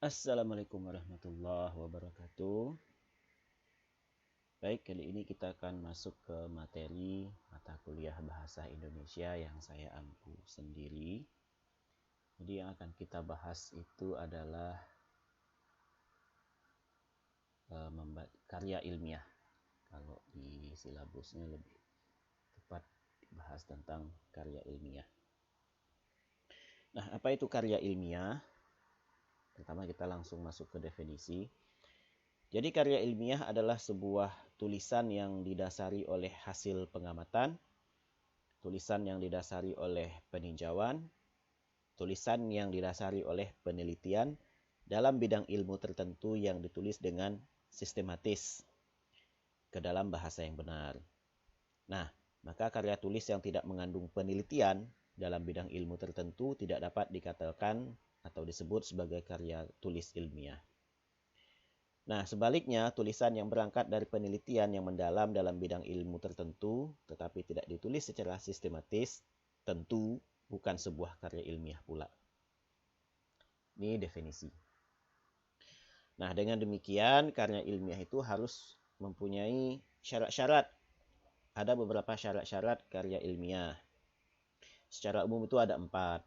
Assalamualaikum warahmatullahi wabarakatuh. Baik, kali ini kita akan masuk ke materi mata kuliah Bahasa Indonesia yang saya ampu sendiri. Jadi yang akan kita bahas itu adalah karya ilmiah. Kalau di silabusnya lebih tepat bahas tentang karya ilmiah. Nah, apa itu karya ilmiah? Pertama kita langsung masuk ke definisi. Jadi karya ilmiah adalah sebuah tulisan yang didasari oleh hasil pengamatan, tulisan yang didasari oleh peninjauan, tulisan yang didasari oleh penelitian dalam bidang ilmu tertentu yang ditulis dengan sistematis ke dalam bahasa yang benar. Nah, maka karya tulis yang tidak mengandung penelitian dalam bidang ilmu tertentu tidak dapat dikatakan atau disebut sebagai karya tulis ilmiah. Nah, sebaliknya, tulisan yang berangkat dari penelitian yang mendalam dalam bidang ilmu tertentu, tetapi tidak ditulis secara sistematis, tentu bukan sebuah karya ilmiah pula. Ini definisi. Nah, dengan demikian, karya ilmiah itu harus mempunyai syarat-syarat. Ada beberapa syarat-syarat karya ilmiah. Secara umum itu ada 4.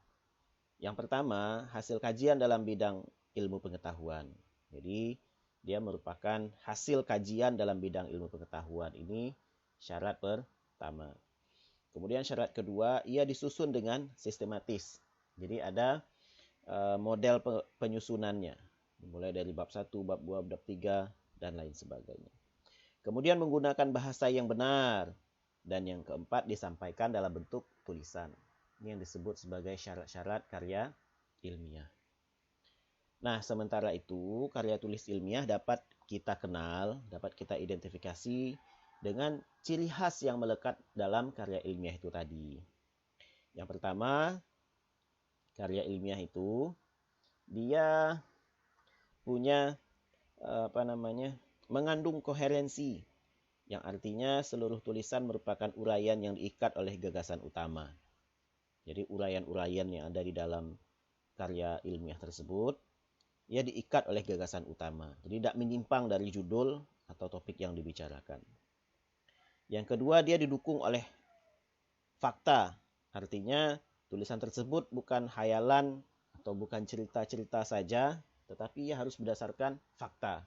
Yang pertama, hasil kajian dalam bidang ilmu pengetahuan. Jadi, dia merupakan hasil kajian dalam bidang ilmu pengetahuan. Ini syarat pertama. Kemudian syarat kedua, ia disusun dengan sistematis. Jadi ada model penyusunannya. Mulai dari bab 1, bab 2, bab 3, dan lain sebagainya. Kemudian menggunakan bahasa yang benar. Dan yang keempat, disampaikan dalam bentuk tulisan. Ini yang disebut sebagai syarat-syarat karya ilmiah. Nah, sementara itu, karya tulis ilmiah dapat kita kenal, dapat kita identifikasi dengan ciri khas yang melekat dalam karya ilmiah itu tadi. Yang pertama, karya ilmiah itu dia punya mengandung koherensi, yang artinya seluruh tulisan merupakan uraian yang diikat oleh gagasan utama. Jadi uraian-uraian yang ada di dalam karya ilmiah tersebut ia diikat oleh gagasan utama. Jadi tidak menyimpang dari judul atau topik yang dibicarakan. Yang kedua, dia didukung oleh fakta. Artinya tulisan tersebut bukan hayalan atau bukan cerita-cerita saja, tetapi ia harus berdasarkan fakta.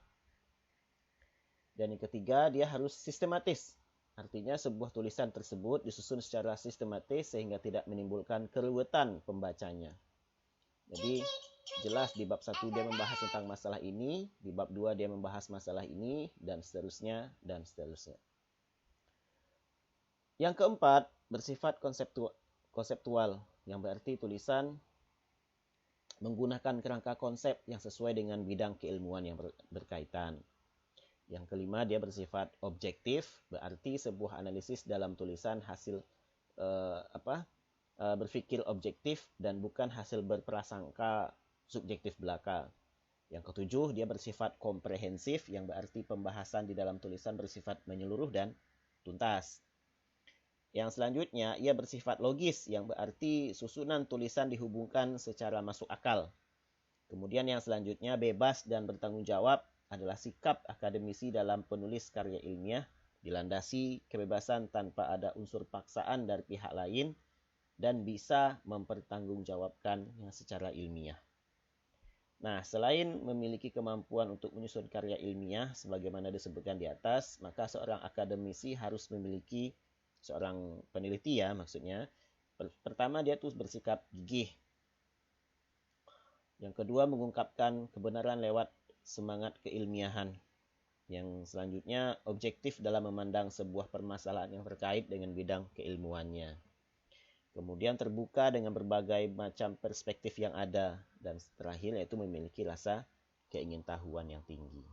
Dan yang ketiga, dia harus sistematis. Artinya sebuah tulisan tersebut disusun secara sistematis sehingga tidak menimbulkan keruwetan pembacanya. Jadi jelas di bab 1 dia membahas tentang masalah ini, di bab 2 dia membahas masalah ini, dan seterusnya, dan seterusnya. Yang keempat, bersifat konseptual, yang berarti tulisan menggunakan kerangka konsep yang sesuai dengan bidang keilmuan yang berkaitan. Yang kelima, dia bersifat objektif, berarti sebuah analisis dalam tulisan hasil berpikir objektif dan bukan hasil berprasangka subjektif belaka. Yang ketujuh, dia bersifat komprehensif, yang berarti pembahasan di dalam tulisan bersifat menyeluruh dan tuntas. Yang selanjutnya, ia bersifat logis, yang berarti susunan tulisan dihubungkan secara masuk akal. Kemudian yang selanjutnya, bebas dan bertanggung jawab adalah sikap akademisi dalam penulis karya ilmiah, dilandasi kebebasan tanpa ada unsur paksaan dari pihak lain, dan bisa mempertanggungjawabkannya secara ilmiah. Nah, selain memiliki kemampuan untuk menyusun karya ilmiah sebagaimana disebutkan di atas, maka seorang akademisi harus memiliki, seorang peneliti ya maksudnya, pertama dia tuh bersikap gigih. Yang kedua, mengungkapkan kebenaran lewat semangat keilmiahan. Yang selanjutnya, objektif dalam memandang sebuah permasalahan yang terkait dengan bidang keilmuannya. Kemudian terbuka dengan berbagai macam perspektif yang ada. Dan terakhir yaitu memiliki rasa keingintahuan yang tinggi.